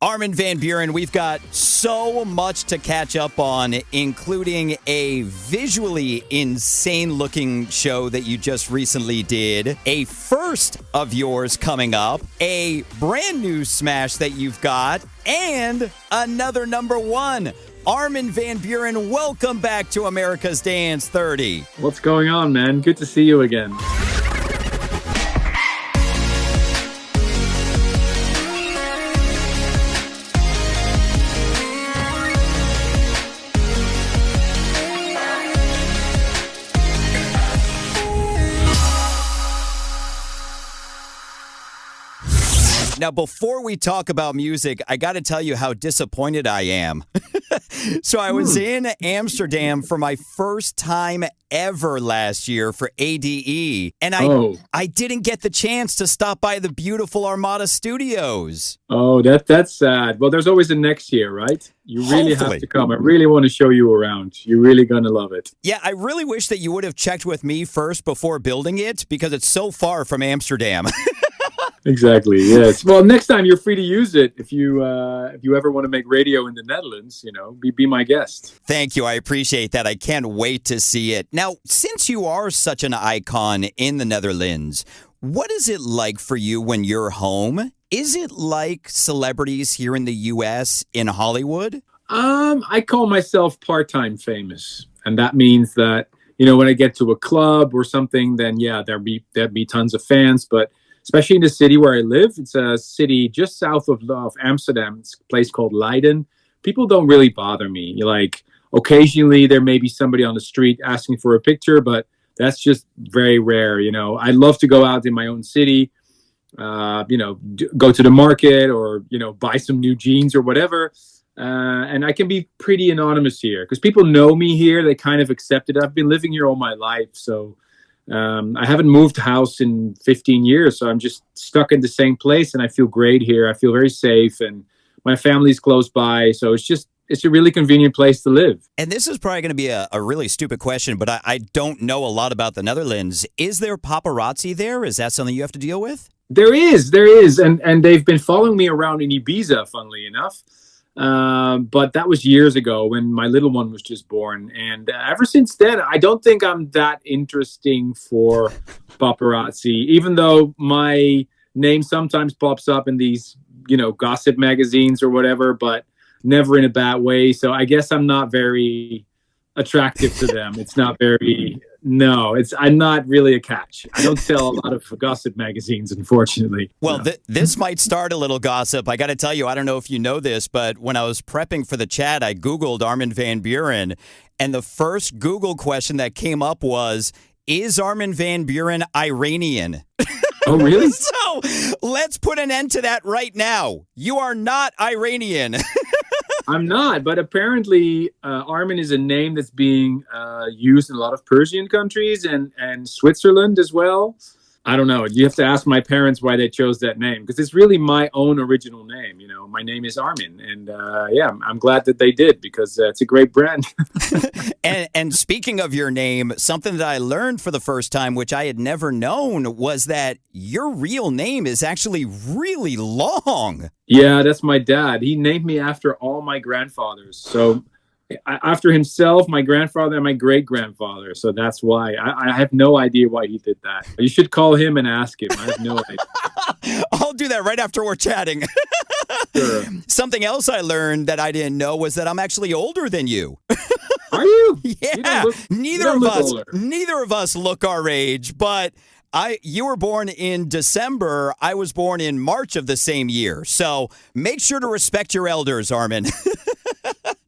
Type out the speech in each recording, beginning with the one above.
Armin van Buuren, we've got so much to catch up on, including a visually insane-looking show that you just recently did, a first of yours coming up, a brand new smash that you've got, and another number one. Armin van Buuren, welcome back to America's Dance 30. What's going on, man? Good to see you again. Now, before we talk about music, I got to tell you how disappointed I am. So I was in Amsterdam for my first time ever last year for ADE, and I didn't get the chance to stop by the beautiful Armada Studios. Oh, that's sad. Well, there's always a next year, right? You really have to come. I really want to show you around. You're really going to love it. Yeah, I really wish that you would have checked with me first before building it, because it's so far from Amsterdam. Exactly. Yes. Well, next time you're free to use it. If you ever want to make radio in the Netherlands, be my guest. Thank you. I appreciate that. I can't wait to see it. Now, since you are such an icon in the Netherlands, what is it like for you when you're home? Is it like celebrities here in the U.S. in Hollywood? I call myself part-time famous, and that means that when I get to a club or something, then yeah, there'd be tons of fans, but especially in the city where I live. It's a city just south of Amsterdam. It's a place called Leiden. People don't really bother me. Occasionally there may be somebody on the street asking for a picture, but that's just very rare. I love to go out in my own city, go to the market or, buy some new jeans or whatever. And I can be pretty anonymous here because people know me here. They kind of accept it. I've been living here all my life. So I haven't moved house in 15 years, so I'm just stuck in the same place, and I feel great here. I feel very safe, and my family's close by, so it's a really convenient place to live. And this is probably going to be a really stupid question, but I don't know a lot about the Netherlands. Is there paparazzi there? Is that something you have to deal with? There is, and they've been following me around in Ibiza, funnily enough. But that was years ago when my little one was just born. And ever since then, I don't think I'm that interesting for paparazzi, even though my name sometimes pops up in these, gossip magazines or whatever, but never in a bad way. So I guess I'm not very attractive to them. I'm not really a catch. I don't sell a lot of gossip magazines, unfortunately. Well, this might start a little gossip. I got to tell you, I don't know if you know this, but when I was prepping for the chat, I Googled Armin van Buuren, and the first Google question that came up was, is Armin van Buuren Iranian? Oh, really? So let's put an end to that right now. You are not Iranian. I'm not, but apparently Armin is a name that's being used in a lot of Persian countries and Switzerland as well. I don't know. You have to ask my parents why they chose that name, because it's really my own original name. My name is Armin, and I'm glad that they did, because it's a great brand. And speaking of your name, something that I learned for the first time, which I had never known, was that your real name is actually really long. Yeah, that's my dad. He named me after all my grandfathers. So after himself, my grandfather, and my great-grandfather. So that's why. I have no idea why he did that. You should call him and ask him. I have no idea. I'll do that right after we're chatting. Sure. Something else I learned that I didn't know was that I'm actually older than you. Are you? Yeah. Neither of us look our age, but you were born in December. I was born in March of the same year. So make sure to respect your elders, Armin.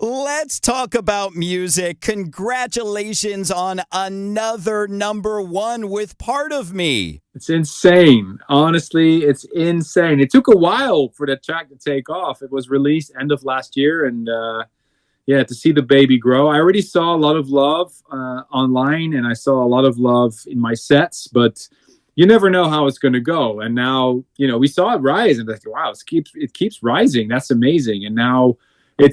Let's talk about music. Congratulations on another number one with Part of Me. It's insane. Honestly, it's insane. It took a while for that track to take off. It was released end of last year, and to see the baby grow. I already saw a lot of love online, and I saw a lot of love in my sets, but you never know how it's going to go. And now, we saw it rise, and like, wow, it keeps rising. That's amazing. And now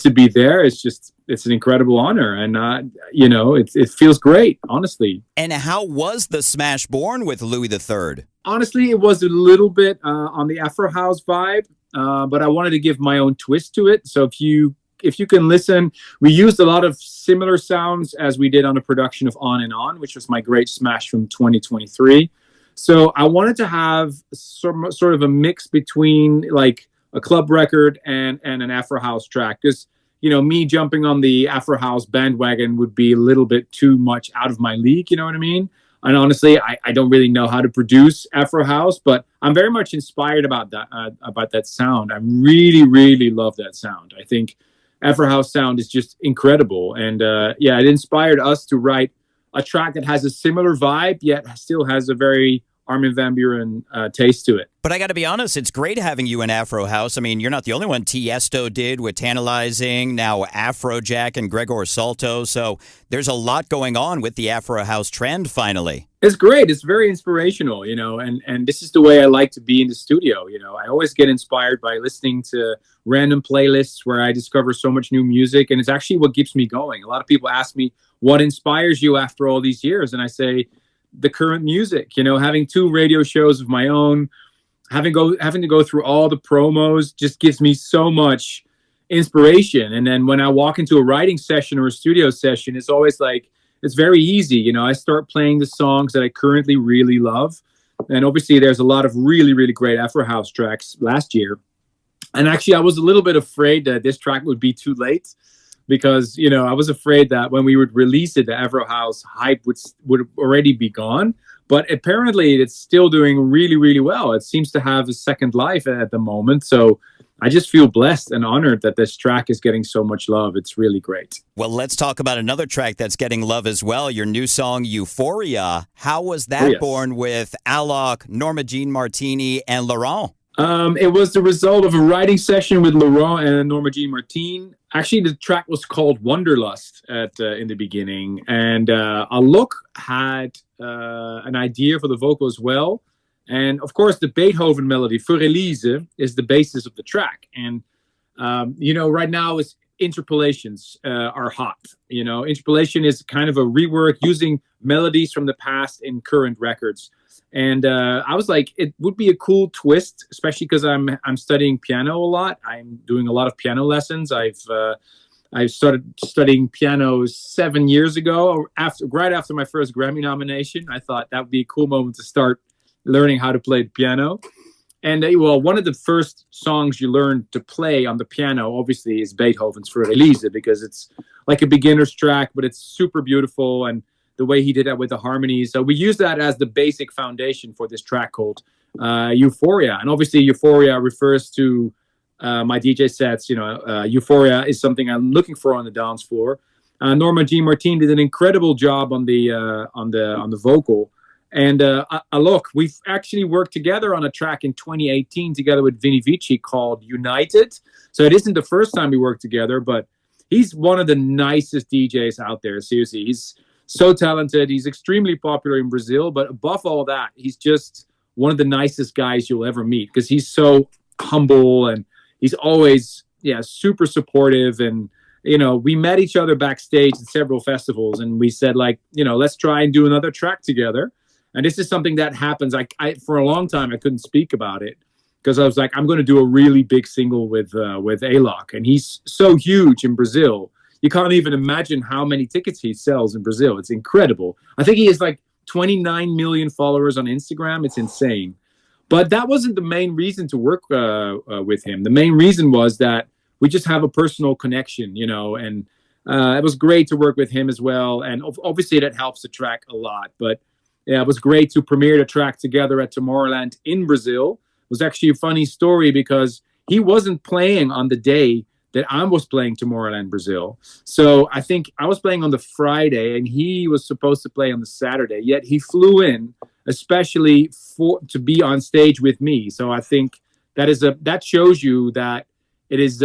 to be there, it's an incredible honor. And, it feels great, honestly. And how was the smash born with Louis III? Honestly, it was a little bit on the Afro House vibe, but I wanted to give my own twist to it. So if you can listen, we used a lot of similar sounds as we did on a production of On and On, which was my great smash from 2023. So I wanted to have sort of a mix between like a club record and an Afro House track, because me jumping on the Afro House bandwagon would be a little bit too much out of my league. You know what I mean? And honestly, I don't really know how to produce Afro House, but I'm very much inspired about that sound. I really, really love that sound. I think Afro House sound is just incredible. And it inspired us to write a track that has a similar vibe, yet still has a very Armin van Buuren taste to it. But I got to be honest, it's great having you in Afro House. I mean, you're not the only one. Tiesto did with Tantalizing, now Afrojack and Gregor Salto. So there's a lot going on with the Afro House trend finally. It's great. It's very inspirational, and this is the way I like to be in the studio. I always get inspired by listening to random playlists where I discover so much new music, and it's actually what keeps me going. A lot of people ask me, what inspires you after all these years? And I say, the current music, having 2 radio shows of my own, having to go through all the promos just gives me so much inspiration. And then when I walk into a writing session or a studio session, it's always like, it's very easy. I start playing the songs that I currently really love. And obviously there's a lot of really, really great Afro House tracks last year. And actually I was a little bit afraid that this track would be too late, because, I was afraid that when we would release it, the Afro House hype would already be gone. But apparently it's still doing really, really well. It seems to have a second life at the moment. So I just feel blessed and honored that this track is getting so much love. It's really great. Well, let's talk about another track that's getting love as well. Your new song, Euphoria. How was that born with Alok, Norma Jean Martine, and Lawrent? It was the result of a writing session with Lawrent and Norma Jean Martine. Actually, the track was called Wanderlust in the beginning. And Alok had an idea for the vocal as well. And of course, the Beethoven melody, Für Elise, is the basis of the track. And, right now interpolations are hot. Interpolation is kind of a rework using melodies from the past in current records. And I was like, it would be a cool twist, especially because I'm studying piano a lot. I'm doing a lot of piano lessons. I've started studying piano 7 years ago, right after my first Grammy nomination. I thought that would be a cool moment to start learning how to play the piano. And one of the first songs you learn to play on the piano, obviously, is Beethoven's Für Elise, because it's like a beginner's track, but it's super beautiful. And the way he did that with the harmonies. So we use that as the basic foundation for this track called Euphoria. And obviously Euphoria refers to my DJ sets. Euphoria is something I'm looking for on the dance floor. Norma Jean Martine did an incredible job on the vocal. And Alok, we've actually worked together on a track in 2018 together with Vinny Vici called United. So it isn't the first time we worked together, but he's one of the nicest DJs out there. Seriously, he's so talented. He's extremely popular in Brazil, but above all that, he's just one of the nicest guys you'll ever meet, because he's so humble and he's always, super supportive. And, we met each other backstage at several festivals, and we said, let's try and do another track together. And this is something that happens. I for a long time, I couldn't speak about it, because I was like, I'm going to do a really big single with Alok, and he's so huge in Brazil. You can't even imagine how many tickets he sells in Brazil. It's incredible. I think he has like 29 million followers on Instagram. It's insane. But that wasn't the main reason to work with him. The main reason was that we just have a personal connection, and it was great to work with him as well. And obviously that helps the track a lot. But yeah, it was great to premiere the track together at Tomorrowland in Brazil. It was actually a funny story, because he wasn't playing on the day that I was playing Tomorrowland Brazil. So I think I was playing on the Friday and he was supposed to play on the Saturday, yet he flew in especially to be on stage with me. So I think that shows you that it is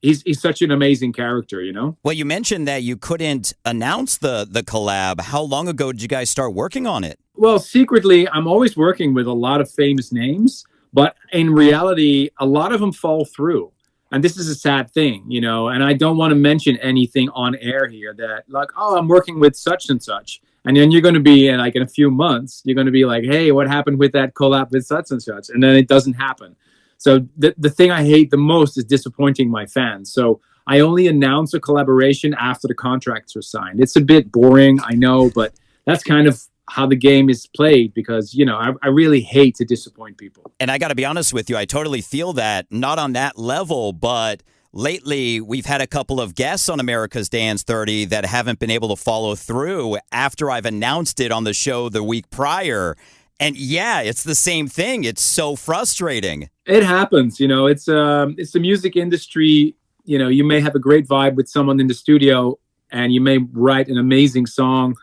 he's such an amazing character, Well, you mentioned that you couldn't announce the collab. How long ago did you guys start working on it? Well, secretly, I'm always working with a lot of famous names, but in reality, a lot of them fall through. And this is a sad thing, and I don't want to mention anything on air here that I'm working with such and such. And then you're going to be in a few months, you're going to be like, hey, what happened with that collab with such and such? And then it doesn't happen. So the thing I hate the most is disappointing my fans. So I only announce a collaboration after the contracts are signed. It's a bit boring, I know, but that's kind of how the game is played because, I really hate to disappoint people. And I got to be honest with you, I totally feel that, not on that level, but lately we've had a couple of guests on America's Dance 30 that haven't been able to follow through after I've announced it on the show the week prior. And yeah, it's the same thing. It's so frustrating. It happens, it's the music industry. You may have a great vibe with someone in the studio and you may write an amazing song,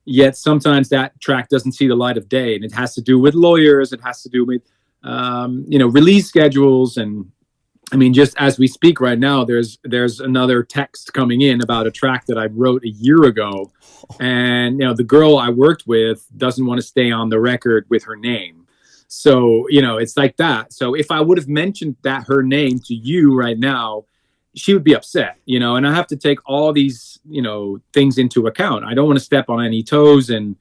yet sometimes that track doesn't see the light of day. And it has to do with lawyers. It has to do with, release schedules. And I mean, just as we speak right now, there's another text coming in about a track that I wrote a year ago. And, the girl I worked with doesn't want to stay on the record with her name. So, it's like that. So if I would have mentioned her name to you right now, she would be upset, and I have to take all these, things into account. I don't want to step on any toes and,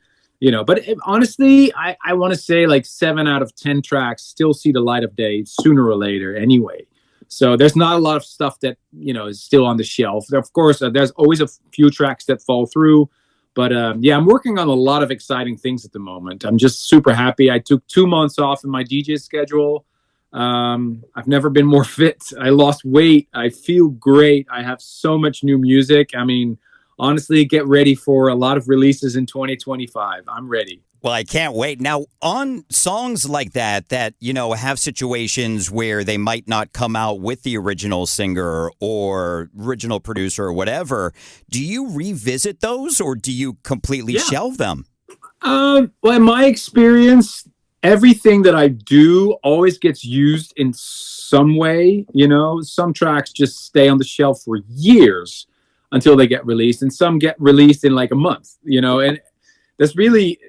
but honestly, I want to say 7 out of 10 tracks still see the light of day sooner or later anyway. So there's not a lot of stuff that, is still on the shelf. Of course, there's always a few tracks that fall through. But I'm working on a lot of exciting things at the moment. I'm just super happy. I took 2 months off in my DJ schedule. I've never been more fit. I lost weight. I feel great. I have so much new music. I mean, honestly, get ready for a lot of releases in 2025. I'm ready. Well, I can't wait. Now, on songs like that, have situations where they might not come out with the original singer or original producer or whatever, do you revisit those or do you completely shelve them? Well, in my experience, everything that I do always gets used in some way. Some tracks just stay on the shelf for years until they get released, and some get released in a month, and that's really...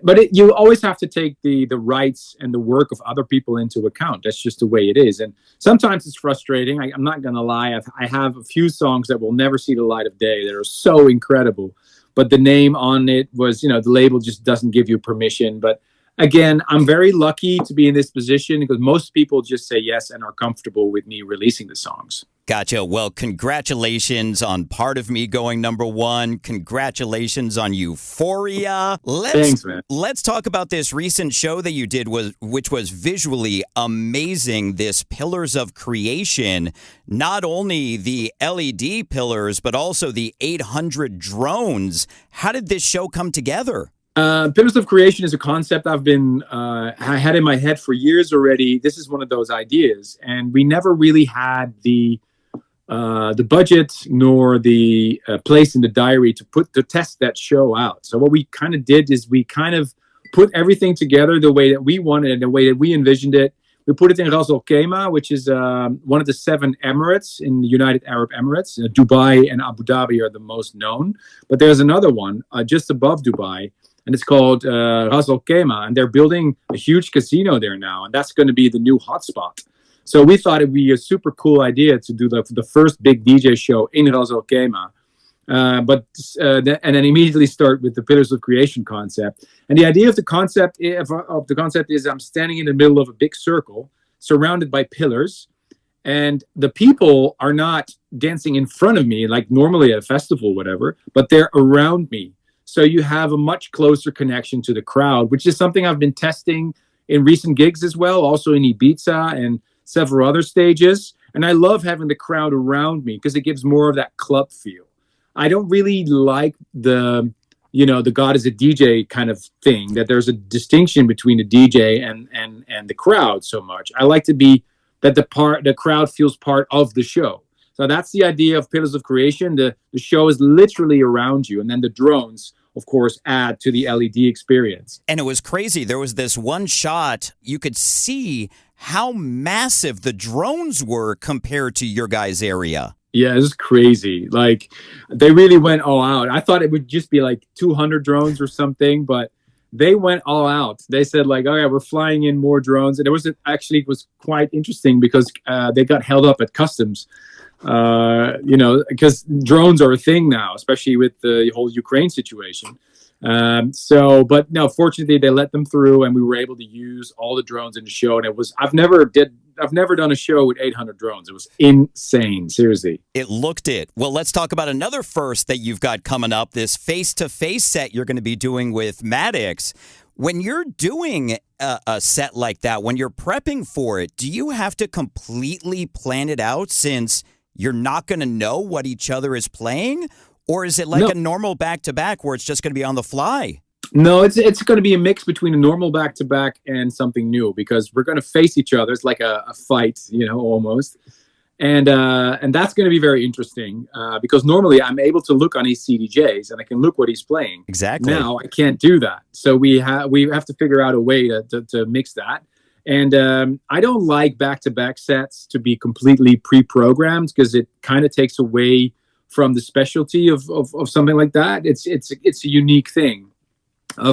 But you always have to take the rights and the work of other people into account. That's just the way it is. And sometimes it's frustrating. I'm not going to lie. I have a few songs that will never see the light of day that are so incredible. But the name on it was, the label just doesn't give you permission. But again, I'm very lucky to be in this position because most people just say yes and are comfortable with me releasing the songs. Gotcha. Well, congratulations on Part of Me going #1. Congratulations on Euphoria. Thanks, man. Let's talk about this recent show that you did, which was visually amazing, this Pillars of Creation. Not only the LED pillars, but also the 800 drones. How did this show come together? Pillars of Creation is a concept I had in my head for years already. This is one of those ideas, and we never really had the budget nor the place in the diary to test that show out. So what we kind of did is we kind of put everything together the way that we wanted and the way that we envisioned it. We put it in Ras Al Khaimah, which is one of the 7 Emirates in the United Arab Emirates. Dubai and Abu Dhabi are the most known, but there's another one just above Dubai. And it's called Ras Al Khaimah, and they're building a huge casino there now, and that's going to be the new hotspot. So we thought it'd be a super cool idea to do the first big DJ show in Ras Al Khaimah, and then immediately start with the Pillars of Creation concept. And the idea of the concept is I'm standing in the middle of a big circle, surrounded by pillars, and the people are not dancing in front of me like normally at a festival, whatever, but they're around me. So you have a much closer connection to the crowd, which is something I've been testing in recent gigs as well, also in Ibiza and several other stages. And I love having the crowd around me because it gives more of that club feel. I don't really like the God is a DJ kind of thing, that there's a distinction between the DJ and the crowd so much. I like to be that the crowd feels part of the show. So that's the idea of Pillars of Creation. The show is literally around you. And then the drones, of course, add to the LED experience. And it was crazy. There was this one shot. You could see how massive the drones were compared to your guys' area. Yeah, it was crazy. Like, they really went all out. I thought it would just be 200 drones or something, but they went all out. They said oh yeah, we're flying in more drones. And it was quite interesting because they got held up at customs. Because drones are a thing now, especially with the whole Ukraine situation. But no, fortunately they let them through, and we were able to use all the drones in the show. And it was I've never done a show with 800 drones. It was insane, seriously. It looked it. Well, let's talk about another first that you've got coming up. This face-to-face set you're going to be doing with Maddix. When you're doing a set like that, when you're prepping for it, do you have to completely plan it out since you're not going to know what each other is playing? Or is it like a normal back-to-back where it's just going to be on the fly? No, it's going to be a mix between a normal back-to-back and something new, because we're going to face each other. It's like a fight, almost. And that's going to be very interesting because normally I'm able to look on his CDJs and I can look what he's playing. Exactly. Now I can't do that. So we have to figure out a way to mix that. And I don't like back-to-back sets to be completely pre-programmed because it kind of takes away from the specialty of something like that. It's a unique thing.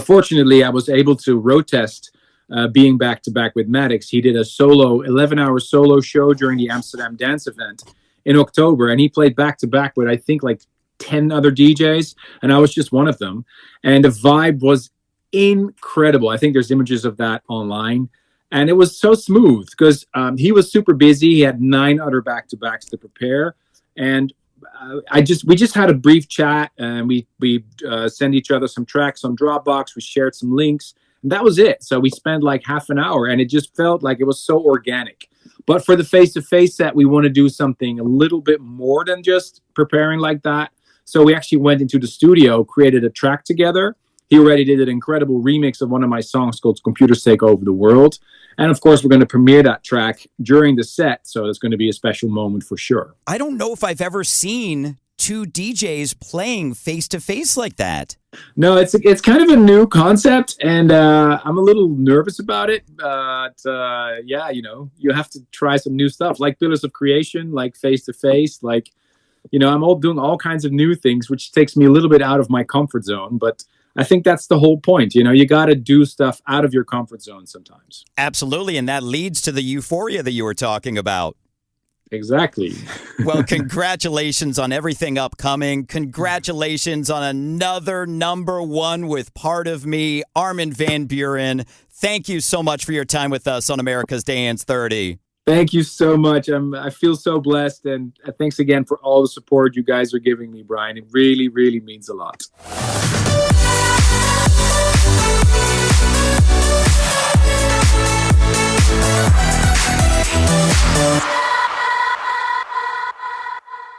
Fortunately, I was able to road test being back-to-back with Maddix. He did a 11-hour solo show during the Amsterdam Dance event in October, and he played back-to-back with, I think, like 10 other DJs, and I was just one of them. And the vibe was incredible. I think there's images of that online. And it was so smooth because he was super busy. He had 9 other back-to-backs to prepare. And we just had a brief chat, and we sent each other some tracks on Dropbox. We shared some links, and that was it. So we spent like half an hour, and it just felt like it was so organic. But for the face-to-face set, we want to do something a little bit more than just preparing like that. So we actually went into the studio, created a track together. He already did an incredible remix of one of my songs called Computers Take Over the World. And of course, we're going to premiere that track during the set. So it's going to be a special moment for sure. I don't know if I've ever seen 2 DJs playing face-to-face like that. No, it's kind of a new concept, and I'm a little nervous about it. But yeah, you have to try some new stuff, like Pillars of Creation, like face-to-face, like, I'm doing all kinds of new things, which takes me a little bit out of my comfort zone. But I think that's the whole point. You got to do stuff out of your comfort zone sometimes. Absolutely. And that leads to the euphoria that you were talking about. Exactly. Well, congratulations on everything upcoming. Congratulations on another #1 with Part of Me, Armin van Buuren. Thank you so much for your time with us on America's Dance 30. Thank you so much. I feel so blessed. And thanks again for all the support you guys are giving me, Brian. It really, really means a lot.